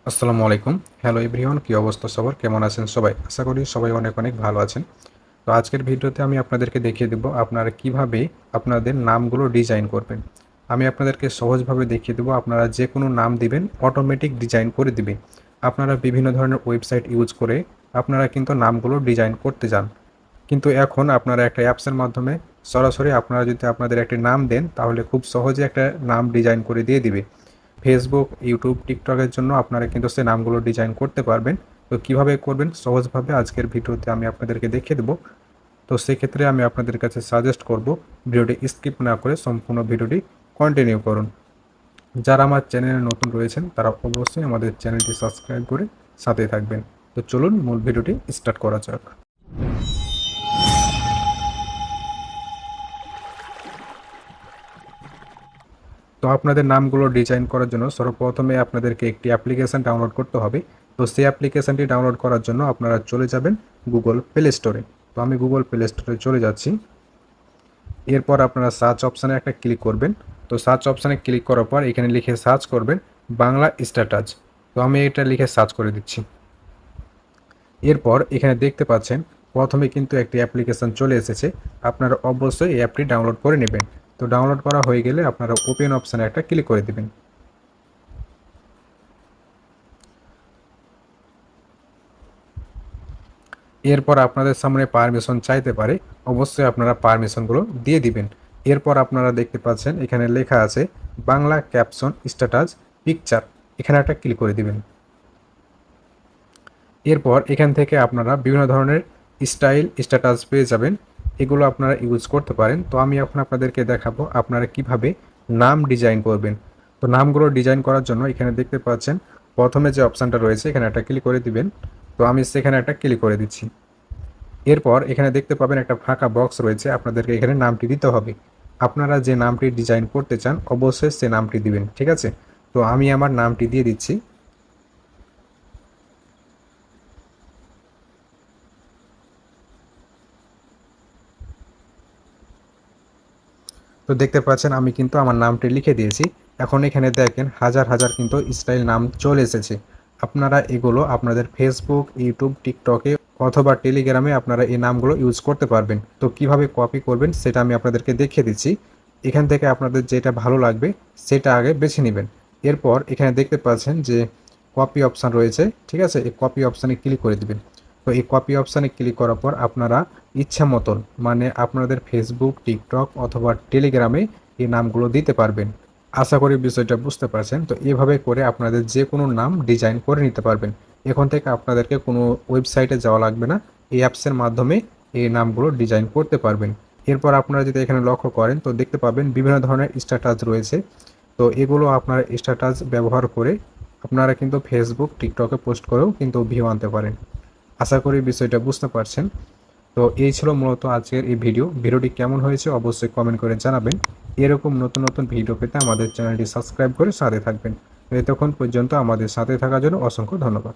আসসালামু আলাইকুম। Hello everyone, কি অবস্থা সবার? কেমন আছেন সবাই? আশা করি সবাই অনেক অনেক ভালো আছেন। তো আজকের ভিডিওতে আমি আপনাদেরকে দেখিয়ে দেব আপনারা কিভাবে আপনাদের নামগুলো ডিজাইন করবেন। আমি আপনাদেরকে সহজভাবে দেখিয়ে দেব, আপনারা যেকোনো নাম দিবেন অটোমেটিক ডিজাইন করে দিবে। আপনারা বিভিন্ন ধরনের ওয়েবসাইট ইউজ করে আপনারা কিন্তু নামগুলো ডিজাইন করতে যান। কিন্তু এখন আপনারা একটা অ্যাপসের মাধ্যমে সরাসরি আপনারা যদি আপনাদের একটি নাম দেন তাহলে খুব সহজে একটা নাম ডিজাইন করে দিয়ে দিবে। ফেসবুক, ইউটিউব, টিকটকের জন্য আপনারা কিন্তু সেই নামগুলো ডিজাইন করতে পারবেন। তো কিভাবে করবেন সহজভাবে আজকের ভিডিওতে আমি আপনাদেরকে দেখিয়ে দেবো। তো সেক্ষেত্রে আমি আপনাদের কাছে সাজেস্ট করব ভিডিওটি স্কিপ না করে সম্পূর্ণ ভিডিওটি কন্টিনিউ করুন। যারা আমার চ্যানেলে নতুন রয়েছেন তারা অবশ্যই আমাদের চ্যানেলটি সাবস্ক্রাইব করে সাথে থাকবেন। তো চলুন মূল ভিডিওটি স্টার্ট করা যাক। তো আপনাদের নামগুলো ডিজাইন করার জন্য সর্বপ্রথমে আপনাদেরকে একটি অ্যাপ্লিকেশান ডাউনলোড করতে হবে। তো সেই অ্যাপ্লিকেশানটি ডাউনলোড করার জন্য আপনারা চলে যাবেন গুগল প্লে স্টোরে। তো আমি গুগল প্লে স্টোরে চলে যাচ্ছি। এরপর আপনারা সার্চ অপশানে একটা ক্লিক করবেন। তো সার্চ অপশানে ক্লিক করার পর এখানে লিখে সার্চ করবেন বাংলা স্ট্যাটাস। তো আমি এটা লিখে সার্চ করে দিচ্ছি। এরপর এখানে দেখতে পাচ্ছেন প্রথমে কিন্তু একটি অ্যাপ্লিকেশান চলে এসেছে। আপনারা অবশ্যই এই অ্যাপটি ডাউনলোড করে নেবেন। তো ডাউনলোড করা হয়ে গেলে আপনারা ওপেন অপশানে একটা ক্লিক করে দেবেন। এরপর আপনাদের সামনে পারমিশন চাইতে পারে, অবশ্যই আপনারা পারমিশনগুলো দিয়ে দিবেন। এরপর আপনারা দেখতে পাচ্ছেন এখানে লেখা আছে বাংলা ক্যাপশন স্ট্যাটাস পিকচার, এখানে একটা ক্লিক করে দিবেন। এরপর এখান থেকে আপনারা বিভিন্ন ধরনের স্টাইল স্ট্যাটাস পেয়ে যাবেন, এগুলো আপনারা ইউজ করতে পারেন। তো আমি এখন আপনাদেরকে দেখাবো আপনারা কিভাবে নাম ডিজাইন করবেন। তো নামগুলো ডিজাইন করার জন্য এখানে দেখতে পাচ্ছেন প্রথমে যে অপশানটা রয়েছে এখানে একটা ক্লিক করে দিবেন। তো আমি সেখানে একটা ক্লিক করে দিচ্ছি। এরপর এখানে দেখতে পাবেন একটা ফাঁকা বক্স রয়েছে, আপনাদেরকে এখানে নামটি দিতে হবে। আপনারা যে নামটি ডিজাইন করতে চান অবশ্যই সে নামটি দিবেন, ঠিক আছে? তো আমি আমার নামটি দিয়ে দিচ্ছি। তো দেখতে পাচ্ছেন আমি কিন্তু আমার নামটি লিখে দিয়েছি। এখন এখানে দেখেন হাজার হাজার কিন্তু স্টাইল নাম চলে এসেছে। আপনারা এগুলো আপনাদের ফেসবুক, ইউটিউব, টিকটকে অথবা টেলিগ্রামে আপনারা এই নামগুলো ইউজ করতে পারবেন। তো কিভাবে কপি করবেন সেটা আমি আপনাদেরকে দেখিয়ে দিচ্ছি। এখান থেকে আপনাদের যেটা ভালো লাগবে সেটা আগে বেছে নেবেন। এরপর এখানে দেখতে পাচ্ছেন যে কপি অপশান রয়েছে, ঠিক আছে? এই কপি অপশানে ক্লিক করে দিবেন। তো এই কপি অপশানে ক্লিক করার পর আপনারা ইচ্ছা মতন মানে আপনাদের ফেসবুক, টিকটক অথবা টেলিগ্রামে এই নামগুলো দিতে পারবেন। আশা করি বিষয়টা বুঝতে পারছেন। তো এভাবে করে আপনাদের যে কোনো নাম ডিজাইন করে নিতে পারবেন। এখন থেকে আপনাদেরকে কোনো ওয়েবসাইটে যাওয়া লাগবে না, এই অ্যাপসের মাধ্যমে এই নামগুলো ডিজাইন করতে পারবেন। এরপর আপনারা যদি এখানে লক্ষ্য করেন তো দেখতে পাবেন বিভিন্ন ধরনের স্ট্যাটাস রয়েছে। তো এগুলো আপনারা স্ট্যাটাস ব্যবহার করে আপনারা কিন্তু ফেসবুক, টিকটকে পোস্ট করেও কিন্তু ভিউ আনতে পারেন। আশা করি বিষয়টা বুঝতে পারছেন। তো এই ছিল মূলত আজকের এই ভিডিওটি কেমন হয়েছে অবশ্যই কমেন্ট করে জানাবেন। এরকম নতুন নতুন ভিডিও পেতে আমাদের চ্যানেলটি সাবস্ক্রাইব করে সাথে থাকবেন। এতক্ষণ পর্যন্ত আমাদের সাথে থাকার জন্য অসংখ্য ধন্যবাদ।